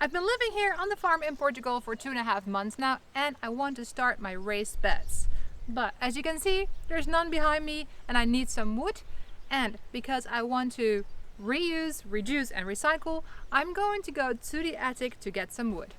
I've been living here on the farm in Portugal for 2.5 months now, and I want to start my raised beds. But as you can see, there's none behind me and I need some wood. And because I want to reuse, reduce and recycle, I'm going to go to the attic to get some wood.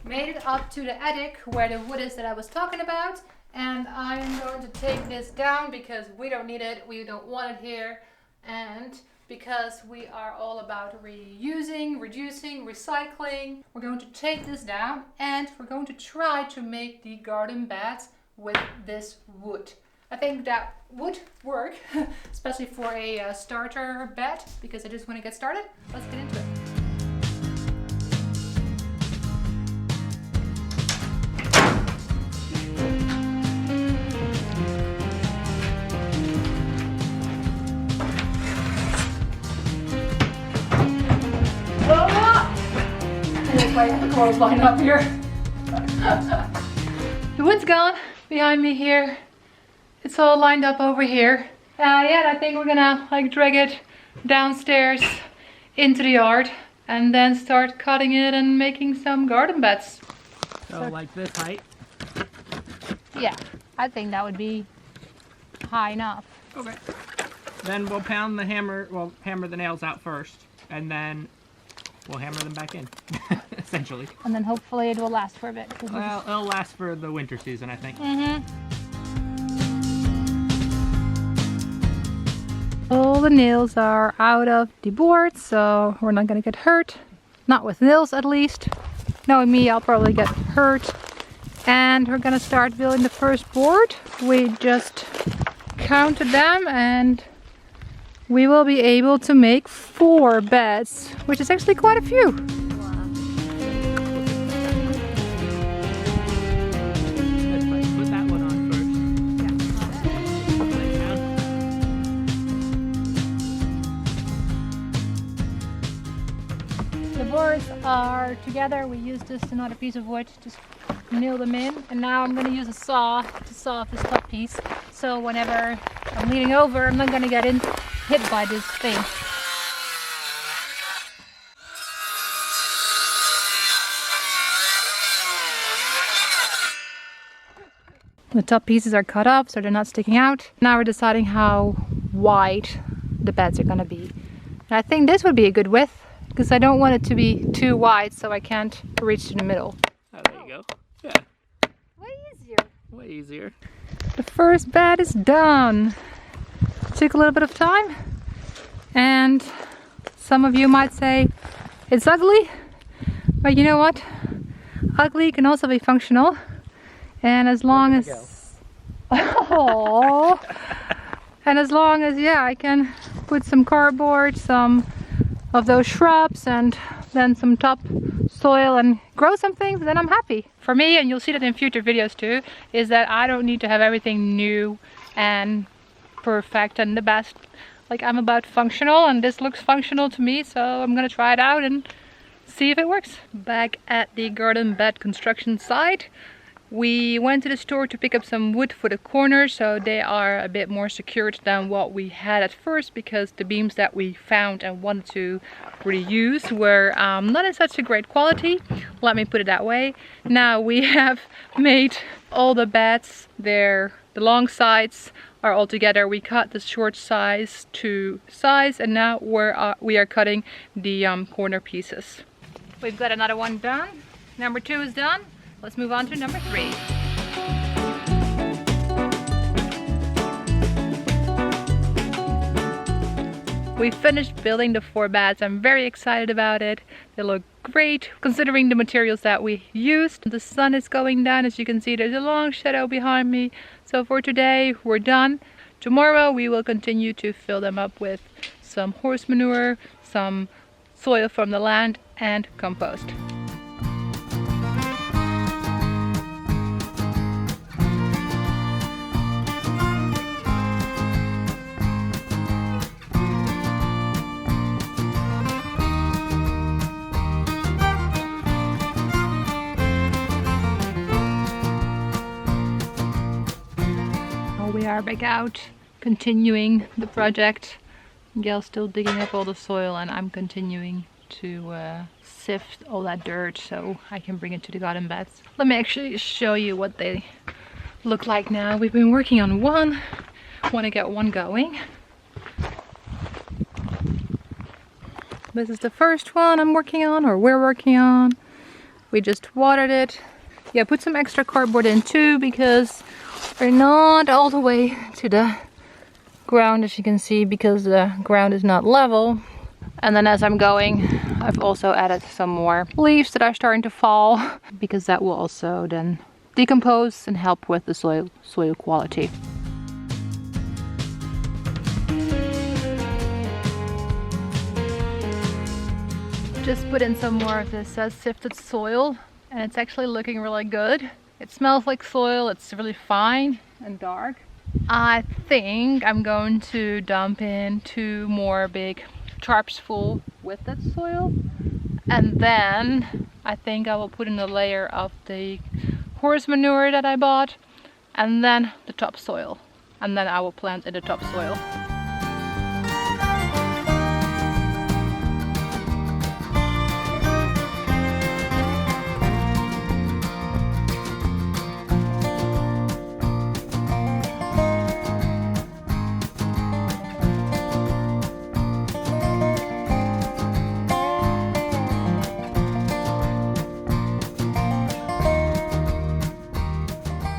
Made it up to the attic where the wood is that I was talking about, and I'm going to take this down because we don't need it, we don't want it here, and because we are all about reusing, reducing, recycling, we're going to take this down and we're going to try to make the garden beds with this wood. I think that would work, especially for a starter bed, because I just want to get started. Let's get into it. The clothes line up here. The wood's gone behind me here. It's all lined up over here. Yeah, I think we're gonna drag it downstairs into the yard and then start cutting it and making some garden beds. So like this height? Yeah, I think that would be high enough. Okay. Then we'll pound the hammer, we'll hammer the nails out first, and then we'll hammer them back in, essentially. And then hopefully it will last for a bit. Well, it'll last for the winter season, I think. All the nails are out of the board, so we're not gonna get hurt. Not with nails, at least. Knowing me, I'll probably get hurt. And we're gonna start building the first board. We just counted them and we will be able to make 4 beds, which is actually quite a few. Put that one on first. The boards are together. We used just another piece of wood, just nail them in. And now I'm going to use a saw to saw off this top piece. So whenever I'm leaning over, I'm not going to get hit by this thing. The top pieces are cut up so they're not sticking out. Now we're deciding how wide the beds are going to be. And I think this would be a good width because I don't want it to be too wide so I can't reach to the middle. Oh, there you go. Yeah. Way easier. Way easier. The first bed is done. Took a little bit of time, and some of you might say it's ugly, but you know what? Ugly can also be functional, and as long as oh, and as long as I can put some cardboard, some of those shrubs, and then some top soil and grow some things, then I'm happy. For me, and you'll see that in future videos too, is that I don't need to have everything new and perfect and the best. Like, I'm about functional, and this looks functional to me, so I'm gonna try it out and see if it works. Back at the garden bed construction site, we went to the store to pick up some wood for the corners, so they are a bit more secured than what we had at first, because the beams that we found and wanted to reuse were not in such a great quality, let me put it that way. Now we have made all the beds, the long sides are all together. We cut the short size to size, and now we are cutting the corner pieces. We've got another one done. Number 2 is done. Let's move on to number 3. We finished building the 4 beds. I'm very excited about it. They look great considering the materials that we used. The sun is going down. As you can see, there's a long shadow behind me. So for today, we're done. Tomorrow we will continue to fill them up with some horse manure, some soil from the land, and compost. We are back out, continuing the project. Gail's still digging up all the soil, and I'm continuing to sift all that dirt so I can bring it to the garden beds. Let me actually show you what they look like now. We've been working on one. Want to get one going. This is the first one I'm working on, or we're working on. We just watered it. Yeah, put some extra cardboard in too, because we're not all the way to the ground, as you can see, because the ground is not level. And then as I'm going, I've also added some more leaves that are starting to fall, because that will also then decompose and help with the soil quality. Just put in some more of this sifted soil, and it's actually looking really good. It smells like soil, it's really fine and dark. I think I'm going to dump in 2 more big tarps full with that soil, and then I think I will put in a layer of the horse manure that I bought, and then the topsoil, and then I will plant in the topsoil.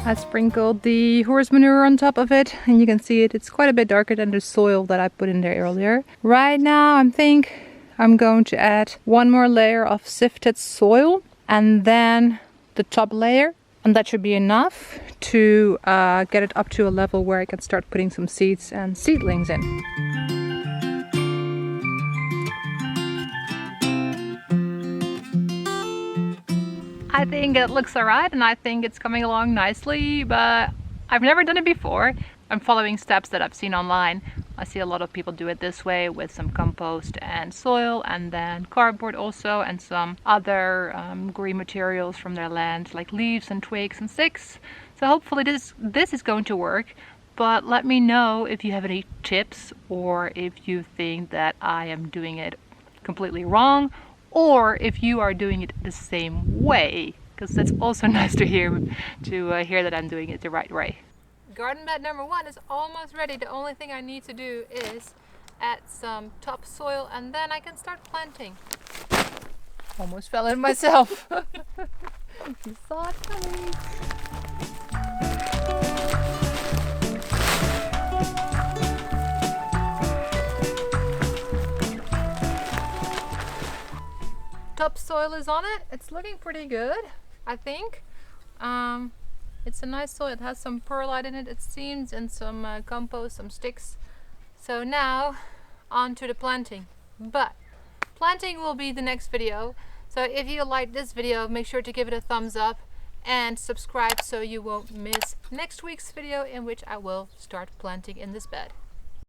I sprinkled the horse manure on top of it, and you can see it's quite a bit darker than the soil that I put in there earlier. Right now I think I'm going to add 1 more layer of sifted soil and then the top layer, and that should be enough to get it up to a level where I can start putting some seeds and seedlings in. I think it looks alright, and I think it's coming along nicely, but I've never done it before. I'm following steps that I've seen online. I see a lot of people do it this way with some compost and soil, and then cardboard also, and some other green materials from their land like leaves and twigs and sticks. So hopefully this is going to work, but let me know if you have any tips, or if you think that I am doing it completely wrong, or if you are doing it the same way, because that's also nice to hear that I'm doing it the right way. Garden bed number 1 is almost ready. The only thing I need to do is add some topsoil, and then I can start planting. Almost fell in myself. You saw it coming. Topsoil is on it. It's looking pretty good, I think. It's a nice soil. It has some perlite in it, it seems, and some compost, some sticks. So now on to the planting. But planting will be the next video. So if you like this video, make sure to give it a thumbs up and subscribe so you won't miss next week's video, in which I will start planting in this bed.